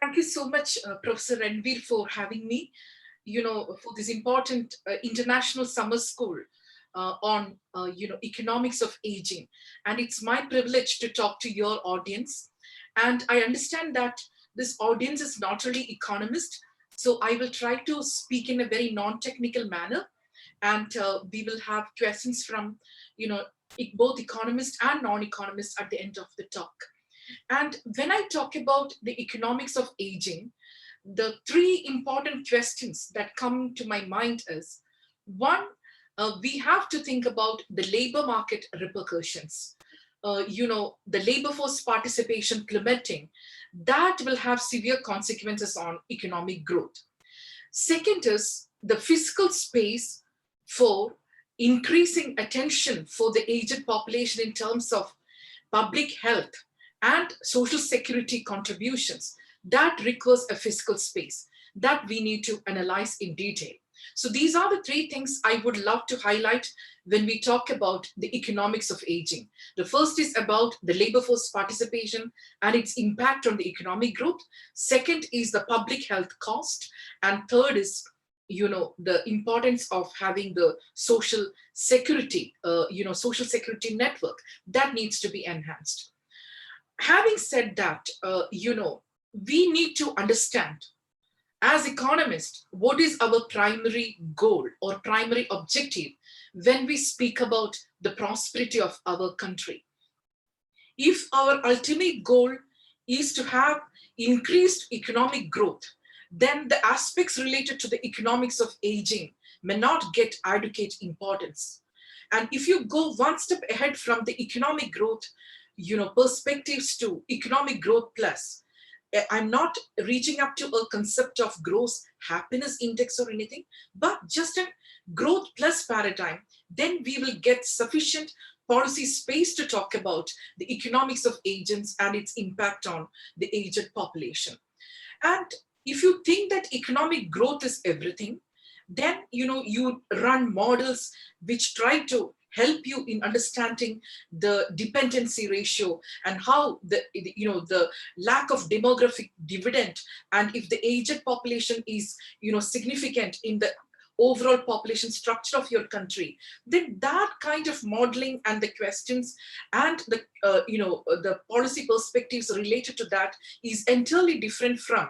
Thank you so much, Professor Ranveer, for having me, for this important international summer school on, economics of aging. And it's my privilege to talk to your audience. And I understand that this audience is not only economist, so I will try to speak in a very non-technical manner. And we will have questions from, you know, both economists and non-economists at the end of the talk. And when I talk about the economics of aging, the three important questions that come to my mind is one, we have to think about the labor market repercussions. The labor force participation plummeting, that will have severe consequences on economic growth. Second is the fiscal space for increasing attention for the aged population in terms of public health and social security contributions. That requires a fiscal space that we need to analyze in detail. So these are the three things I would love to highlight when we talk about the economics of aging. The first is about the labor force participation and its impact on the economic growth. Second is the public health cost. And third is the importance of having the social security network that needs to be enhanced. Having said that, we need to understand as economists what is our primary goal or primary objective when we speak about the prosperity of our country. If our ultimate goal is to have increased economic growth, then the aspects related to the economics of aging may not get adequate importance. And if you go one step ahead from the economic growth, perspectives to economic growth plus, I'm not reaching up to a concept of gross happiness index or anything, but just a growth plus paradigm, then we will get sufficient policy space to talk about the economics of agents and its impact on the aged population. And if you think that economic growth is everything, then you run models which try to help you in understanding the dependency ratio and how the lack of demographic dividend, and if the aged population is significant in the overall population structure of your country, then that kind of modeling and the questions and the policy perspectives related to that is entirely different from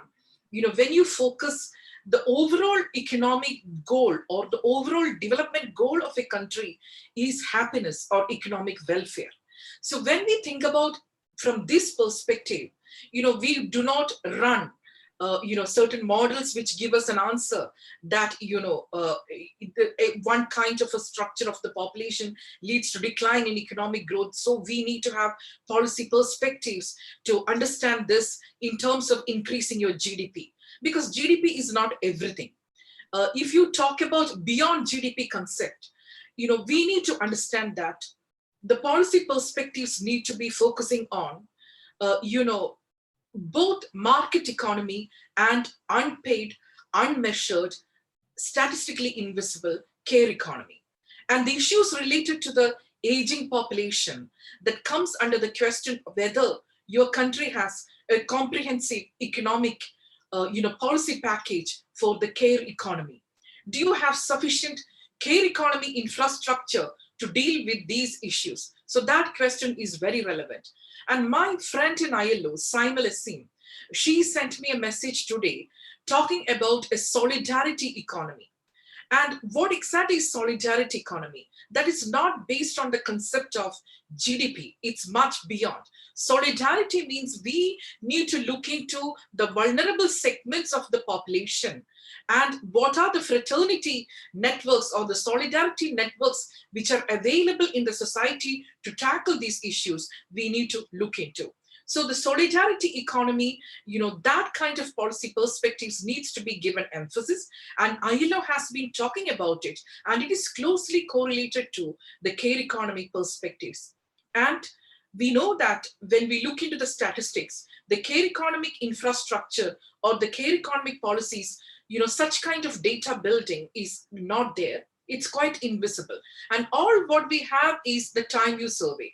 when you focus the overall economic goal or the overall development goal of a country is happiness or economic welfare. So when we think about from this perspective, we do not run certain models which give us an answer that one kind of a structure of the population leads to decline in economic growth. So we need to have policy perspectives to understand this in terms of increasing your GDP, because GDP is not everything. If you talk about beyond GDP concept, we need to understand that the policy perspectives need to be focusing on, both market economy and unpaid, unmeasured, statistically invisible care economy. And the issues related to the aging population that comes under the question of whether your country has a comprehensive economic policy package for the care economy. Do you have sufficient care economy infrastructure to deal with these issues? So that question is very relevant. And my friend in ILO, Saima Lassim, she sent me a message today talking about a solidarity economy. And what exactly is solidarity economy? That is not based on the concept of GDP. It's much beyond. Solidarity means we need to look into the vulnerable segments of the population and what are the fraternity networks or the solidarity networks which are available in the society to tackle these issues we need to look into. So the solidarity economy, that kind of policy perspectives needs to be given emphasis, and ILO has been talking about it, and it is closely correlated to the care economy perspectives. And we know that when we look into the statistics, the care economic infrastructure or the care economic policies, such kind of data building is not there. It's quite invisible. And all what we have is the time use survey.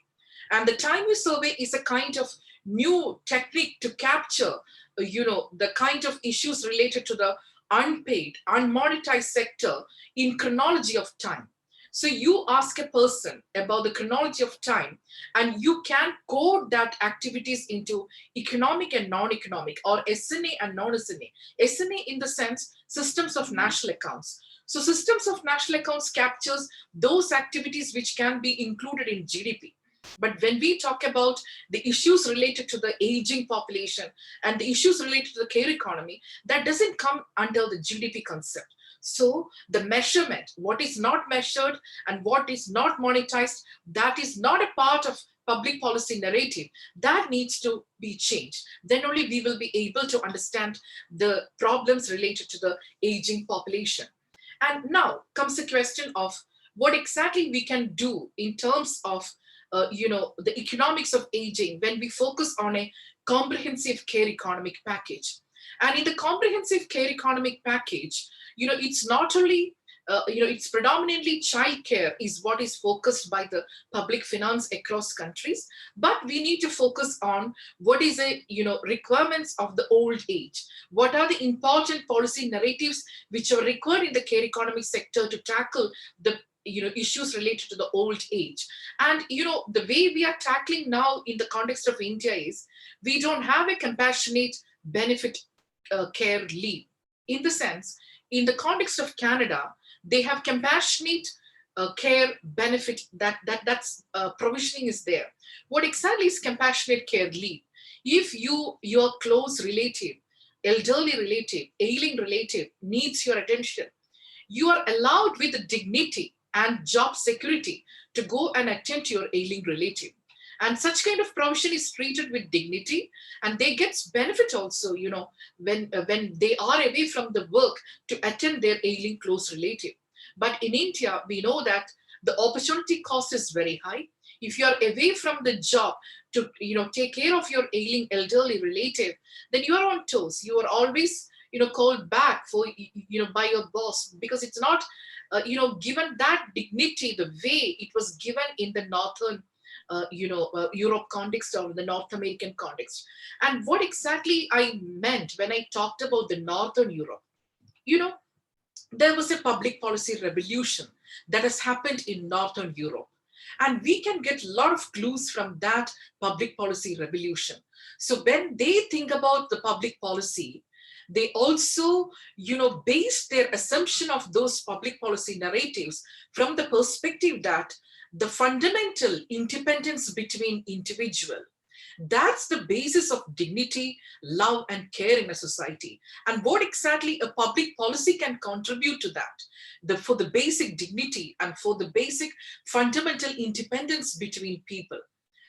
And the time use survey is a kind of new technique to capture the kind of issues related to the unpaid, unmonetized sector in chronology of time. So you ask a person about the chronology of time, and you can code that activities into economic and non-economic, or SNA and non-SNA. SNA in the sense systems of national accounts. So systems of national accounts captures those activities which can be included in GDP. But when we talk about the issues related to the aging population and the issues related to the care economy, that doesn't come under the GDP concept. So the measurement, what is not measured and what is not monetized, that is not a part of public policy narrative. That needs to be changed. Then only we will be able to understand the problems related to the aging population. And now comes the question of what exactly we can do in terms of the economics of aging when we focus on a comprehensive care economic package. And in the comprehensive care economic package, it's not only it's predominantly child care is what is focused by the public finance across countries, but we need to focus on what is a requirements of the old age. What are the important policy narratives which are required in the care economic sector to tackle the issues related to the old age. And the way we are tackling now in the context of India is we don't have a compassionate benefit care leave. In the sense, in the context of Canada, they have compassionate care benefit that's provisioning is there. What exactly is compassionate care leave? If your close relative, elderly relative, ailing relative needs your attention, you are allowed with dignity and job security to go and attend to your ailing relative. And such kind of provision is treated with dignity, and they get benefit also, when they are away from the work to attend their ailing close relative. But in India, we know that the opportunity cost is very high. If you are away from the job to take care of your ailing elderly relative, then you are on toes. You are always called back for by your boss, because it's not given that dignity the way it was given in the northern Europe context or the North American context. And what exactly I meant when I talked about the Northern Europe, there was a public policy revolution that has happened in Northern Europe. And we can get a lot of clues from that public policy revolution. So when they think about the public policy, they also, base their assumption of those public policy narratives from the perspective that the fundamental independence between individual, that's the basis of dignity, love, and care in a society. And what exactly a public policy can contribute to that, for the basic dignity and for the basic fundamental independence between people.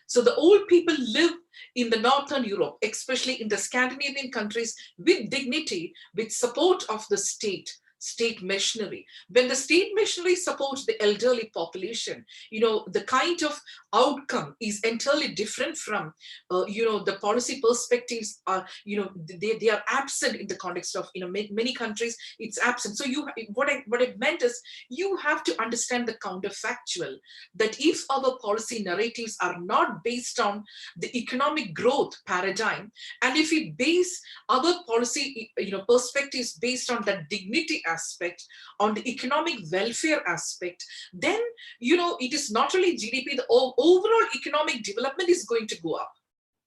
So the old people live in the Northern Europe, especially in the Scandinavian countries, with dignity, with support of the state machinery. When the state machinery supports the elderly population, the kind of outcome is entirely different from, the policy perspectives are, they are absent in the context of, many countries, it's absent. So what I meant is you have to understand the counterfactual, that if our policy narratives are not based on the economic growth paradigm, and if we base our policy, perspectives based on that dignity aspect, on the economic welfare aspect, then it is not only GDP, the overall economic development is going to go up.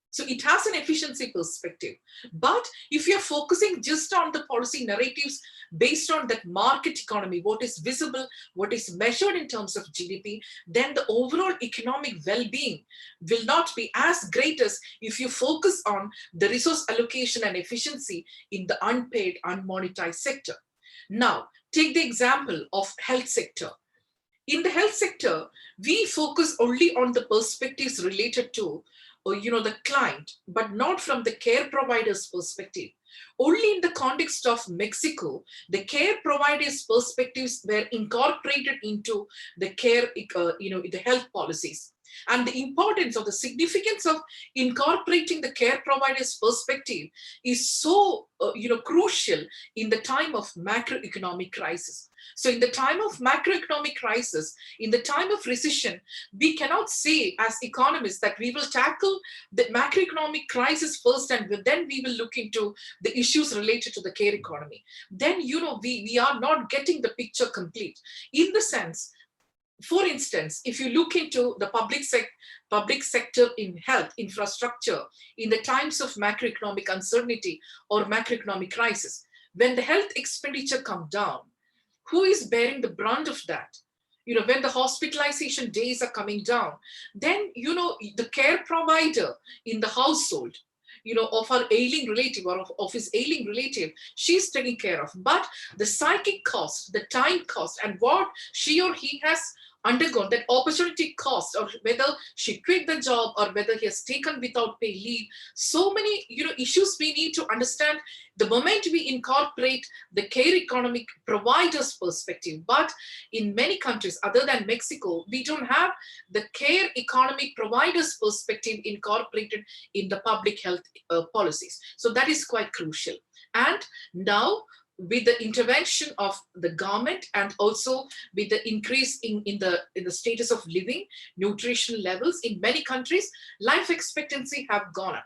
So it has an efficiency perspective. But if you're focusing just on the policy narratives based on that market economy, what is visible, what is measured in terms of GDP, then the overall economic well-being will not be as great as if you focus on the resource allocation and efficiency in the unpaid, unmonetized sector. Now, take the example of health sector. In the health sector, we focus only on the perspectives related to the client, but not from the care provider's perspective. Only in the context of Mexico, the care providers' perspectives were incorporated into the care, the health policies. And the importance of the significance of incorporating the care provider's perspective is so crucial in the time of macroeconomic crisis. So in the time of macroeconomic crisis, in the time of recession, we cannot say as economists that we will tackle the macroeconomic crisis first and then we will look into the issues related to the care economy. Then we are not getting the picture complete, in the sense, for instance, if you look into the public sector in health infrastructure in the times of macroeconomic uncertainty or macroeconomic crisis, when the health expenditure come down, who is bearing the brunt of that? When the hospitalization days are coming down, then the care provider in the household, of her ailing relative or of his ailing relative, she's taking care of. But the psychic cost, the time cost, and what she or he has undergone, that opportunity cost, or whether she quit the job or whether he has taken without pay leave, so many issues we need to understand the moment we incorporate the care economic providers perspective. But in many countries other than Mexico, we don't have the care economic providers perspective incorporated in the public health policies. So that is quite crucial. And now, with the intervention of the government and also with the increase in the status of living, nutrition levels in many countries, life expectancy have gone up.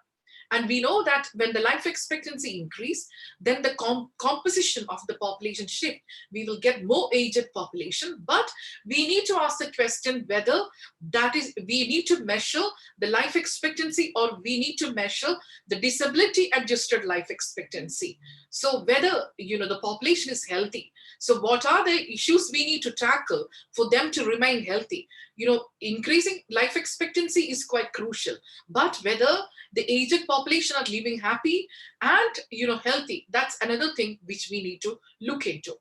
And we know that when the life expectancy increase, then the composition of the population shift. We will get more aged population, but we need to ask the question whether that is, we need to measure the life expectancy or we need to measure the disability adjusted life expectancy. So whether, the population is healthy. So what are the issues we need to tackle for them to remain healthy? Increasing life expectancy is quite crucial, but whether the aged population are living happy and healthy, that's another thing which we need to look into.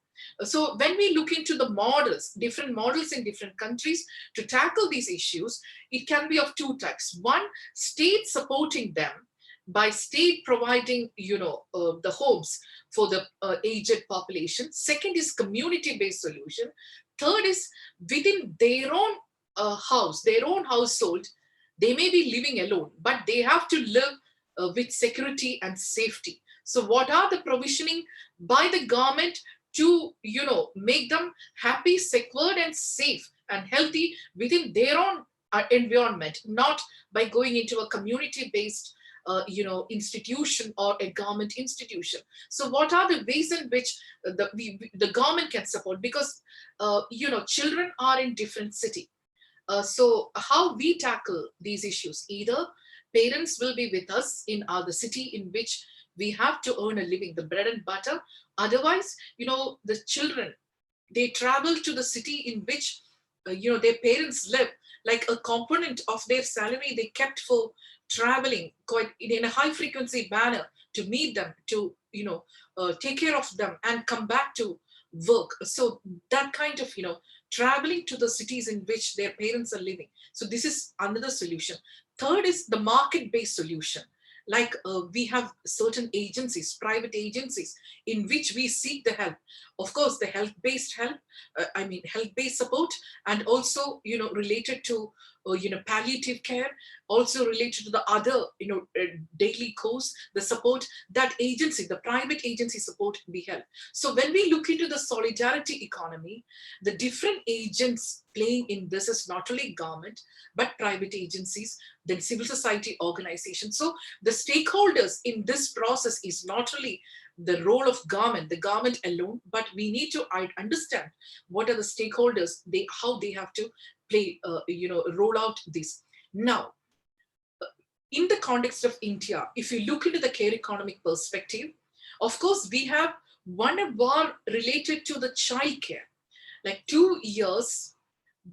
So when we look into the models, different models in different countries to tackle these issues, it can be of two types. One, state supporting them by state providing the homes for the aged population. Second is community-based solution. Third is within their own house, their own household, they may be living alone, but they have to live with security and safety. So what are the provisioning by the government to make them happy, secured and safe and healthy within their own environment, not by going into a community-based institution or a government institution. So what are the ways in which the government can support? Because children are in different city. So how we tackle these issues? Either parents will be with us in the city in which we have to earn a living, the bread and butter. Otherwise, the children, they travel to the city in which their parents live, like a component of their salary they kept for traveling quite in a high frequency manner to meet them, to take care of them and come back to work. So that kind of traveling to the cities in which their parents are living. So this is another solution. Third is the market-based solution. Like we have certain agencies, private agencies, in which we seek the help. Of course, the health-based help, health-based support, and also, related to, palliative care, also related to the other, daily course, the support, that agency, the private agency support we help. So when we look into the solidarity economy, the different agents playing in this is not only government, but private agencies, then civil society organizations. So the stakeholders in this process is not only the role of the government alone, but we need to understand what are the stakeholders, how they have to play, roll out this. Now, in the context of India, if you look into the care economic perspective, of course, we have one bar related to the child care. Like 2 years,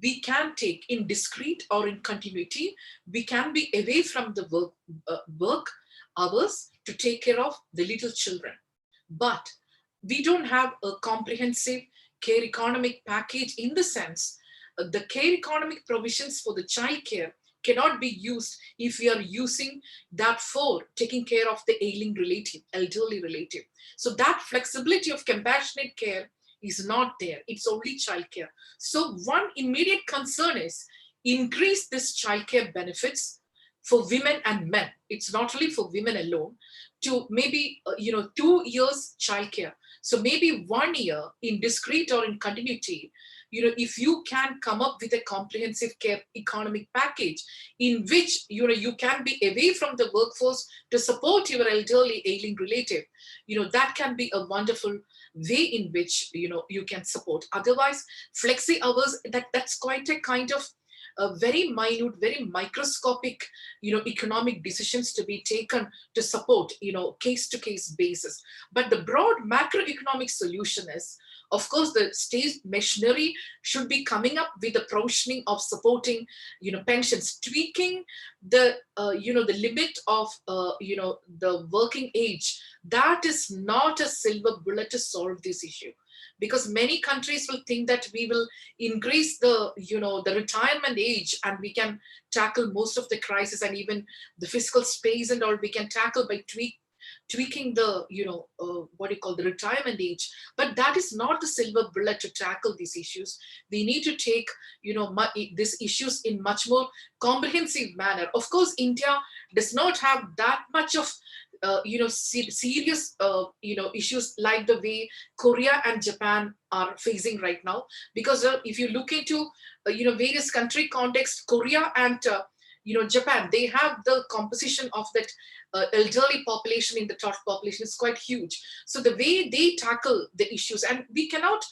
we can take in discrete or in continuity, we can be away from the work hours to take care of the little children. But we don't have a comprehensive care economic package, in the sense the care economic provisions for the child care cannot be used if we are using that for taking care of the ailing relative, elderly relative. So that flexibility of compassionate care is not there. It's only child care. So one immediate concern is, increase this childcare benefits for women and men. It's not only for women alone, to maybe 2 years childcare. So maybe 1 year in discrete or in continuity, if you can come up with a comprehensive care economic package in which you can be away from the workforce to support your elderly ailing relative, that can be a wonderful way in which you can support. Otherwise, flexi hours, that's quite a kind of very minute, very microscopic, economic decisions to be taken to support, case to case basis. But the broad macroeconomic solution is, of course, the state machinery should be coming up with the provisioning of supporting, pensions, tweaking the, the limit of, the working age. That is not a silver bullet to solve this issue, because many countries will think that we will increase the, the retirement age and we can tackle most of the crisis, and even the fiscal space and all we can tackle by tweaking the, the retirement age. But that is not the silver bullet to tackle these issues. We need to take, these issues in much more comprehensive manner. Of course, India does not have that much of serious, issues like the way Korea and Japan are facing right now. Because if you look into, various country context, Korea and, Japan, they have the composition of that elderly population in the total population is quite huge. So the way they tackle the issues, and we cannot,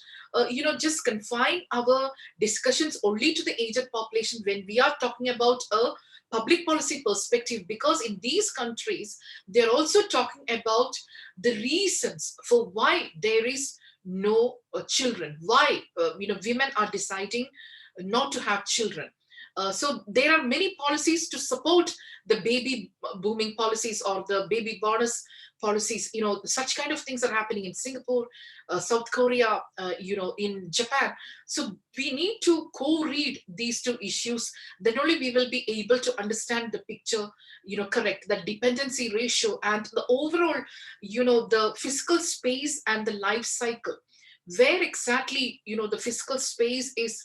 just confine our discussions only to the aged population when we are talking about a public policy perspective, because in these countries, they're also talking about the reasons for why there is no children, why, women are deciding not to have children. So there are many policies to support the baby booming policies or the baby bonus policies. Such kind of things are happening in Singapore, South Korea, in Japan. So we need to co-read these two issues. Then only we will be able to understand the picture, correct, the dependency ratio and the overall, the fiscal space and the life cycle. Where exactly, the fiscal space is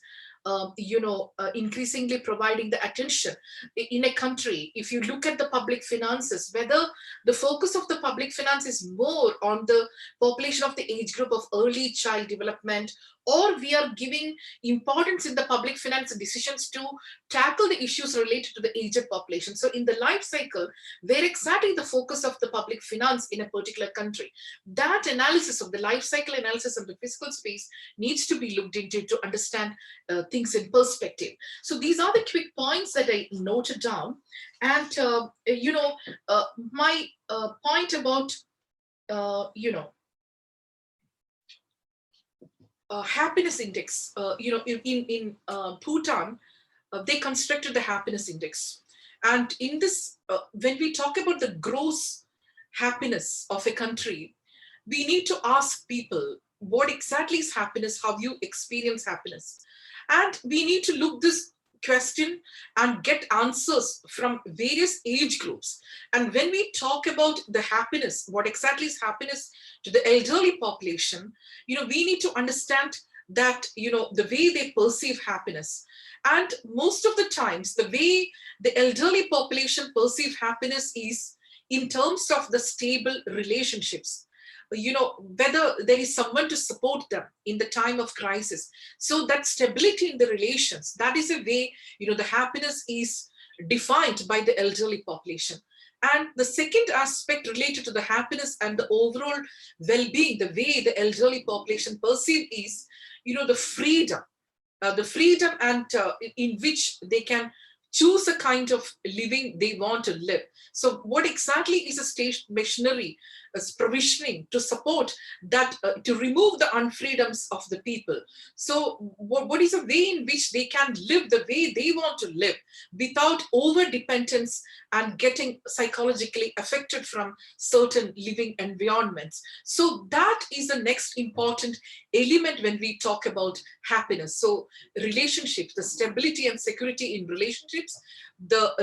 increasingly providing the attention in a country. If you look at the public finances, whether the focus of the public finance is more on the population of the age group of early child development, or we are giving importance in the public finance decisions to tackle the issues related to the aged population. So in the life cycle, where exactly the focus of the public finance in a particular country, that analysis of the life cycle analysis of the fiscal space needs to be looked into to understand things in perspective. So these are the quick points that I noted down. And, my point about, happiness index, in Bhutan, they constructed the happiness index. And in this, when we talk about the gross happiness of a country, we need to ask people, what exactly is happiness? How you experience happiness? And we need to look this question and get answers from various age groups. And when we talk about the happiness, what exactly is happiness to the elderly population, we need to understand that, the way they perceive happiness. And most of the times, the way the elderly population perceive happiness is in terms of the stable relationships, whether there is someone to support them in the time of crisis. So that stability in the relations, that is a way, the happiness is defined by the elderly population. And the second aspect related to the happiness and the overall well-being, the way the elderly population perceive is, the freedom and in which they can choose a kind of living they want to live. So what exactly is a state machinery provisioning to support that, to remove the unfreedoms of the people? So what is a way in which they can live the way they want to live without over dependence and getting psychologically affected from certain living environments? So that is the next important element when we talk about happiness. So relationships, the stability and security in relationships, the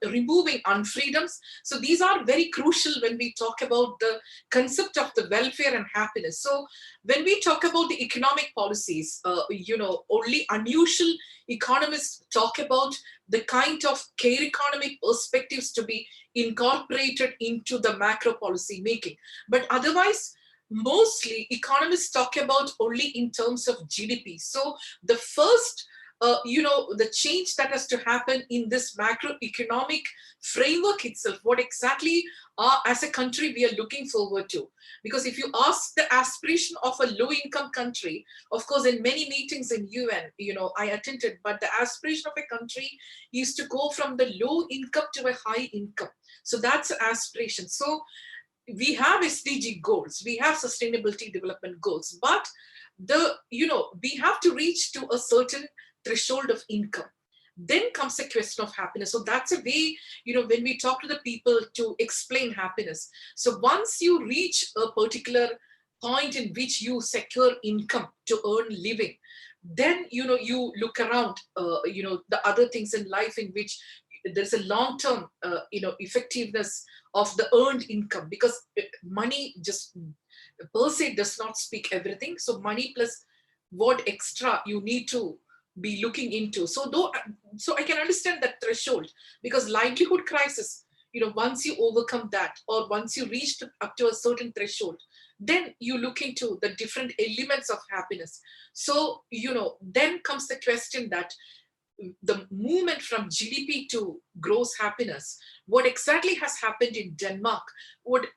removing unfreedoms. So these are very crucial when we talk about about the concept of the welfare and happiness. So when we talk about the economic policies, only unusual economists talk about the kind of care economic perspectives to be incorporated into the macro policy making. But otherwise, mostly economists talk about only in terms of GDP. So the first the change that has to happen in this macroeconomic framework itself, what exactly as a country we are looking forward to. Because if you ask the aspiration of a low income country, of course, in many meetings in UN, I attended, but the aspiration of a country is to go from the low income to a high income. So that's the aspiration. So we have SDG goals, we have sustainability development goals, but we have to reach to a certain threshold of income. Then comes a question of happiness. So that's a way, when we talk to the people to explain happiness. So once you reach a particular point in which you secure income to earn living, then you look around the other things in life in which there's a long term effectiveness of the earned income, because money just per se does not speak everything. So money plus what extra you need to be looking into. So I can understand that threshold, because livelihood crisis, once you overcome that, or once you reach up to a certain threshold, then you look into the different elements of happiness. So then comes the question that the movement from GDP to gross happiness, what exactly has happened in Denmark, what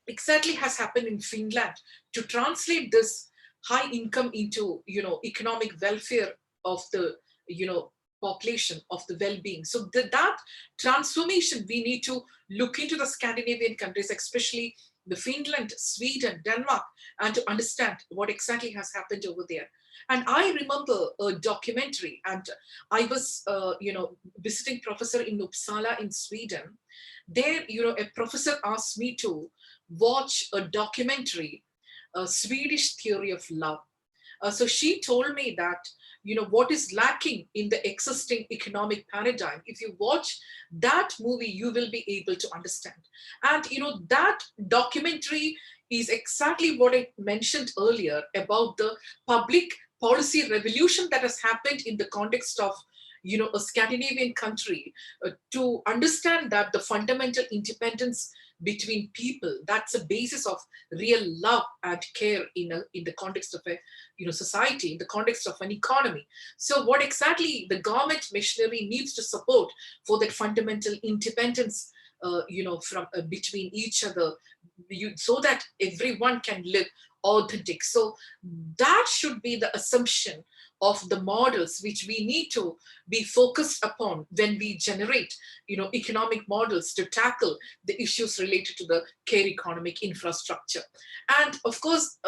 exactly has happened in Finland to translate this high income into economic welfare of the population, of the well-being. So that transformation, we need to look into the Scandinavian countries, especially the Finland, Sweden, Denmark, and to understand what exactly has happened over there. And I remember a documentary, and I was visiting professor in Uppsala in Sweden. There, a professor asked me to watch a documentary, a Swedish theory of love. So she told me that what is lacking in the existing economic paradigm, if you watch that movie, you will be able to understand. And that documentary is exactly what I mentioned earlier about the public policy revolution that has happened in the context of a Scandinavian country, to understand that the fundamental independence between people, that's a basis of real love and care in the context of a society, in the context of an economy. So what exactly the government machinery needs to support for that fundamental independence, from between each other, so that everyone can live authentic. So that should be the assumption of the models which we need to be focused upon when we generate economic models to tackle the issues related to the care economic infrastructure. And of course,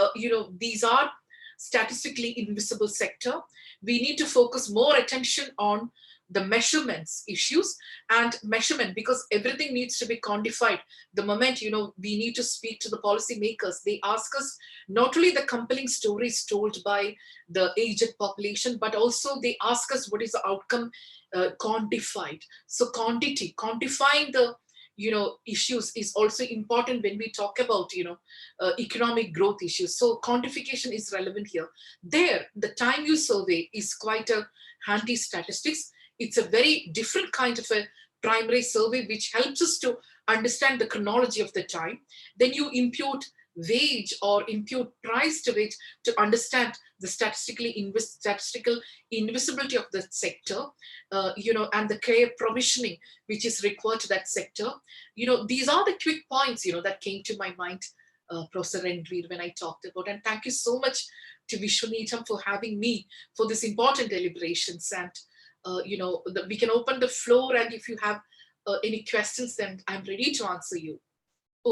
these are statistically invisible sector. We need to focus more attention on the measurements issues and measurement, because everything needs to be quantified. The moment we need to speak to the policymakers, they ask us not only the compelling stories told by the aged population, but also they ask us what is the outcome quantified. So quantifying the issues is also important when we talk about economic growth issues. So quantification is relevant here. There, the time use survey is quite a handy statistics. It's a very different kind of a primary survey which helps us to understand the chronology of the time. Then you impute wage or impute price to it to understand the statistical invisibility of the sector, and the care provisioning which is required to that sector. These are the quick points that came to my mind, Professor Rendveer, when I talked about. And thank you so much to Vishwaneedam for having me for this important deliberations. And we can open the floor, and if you have any questions, then I'm ready to answer you.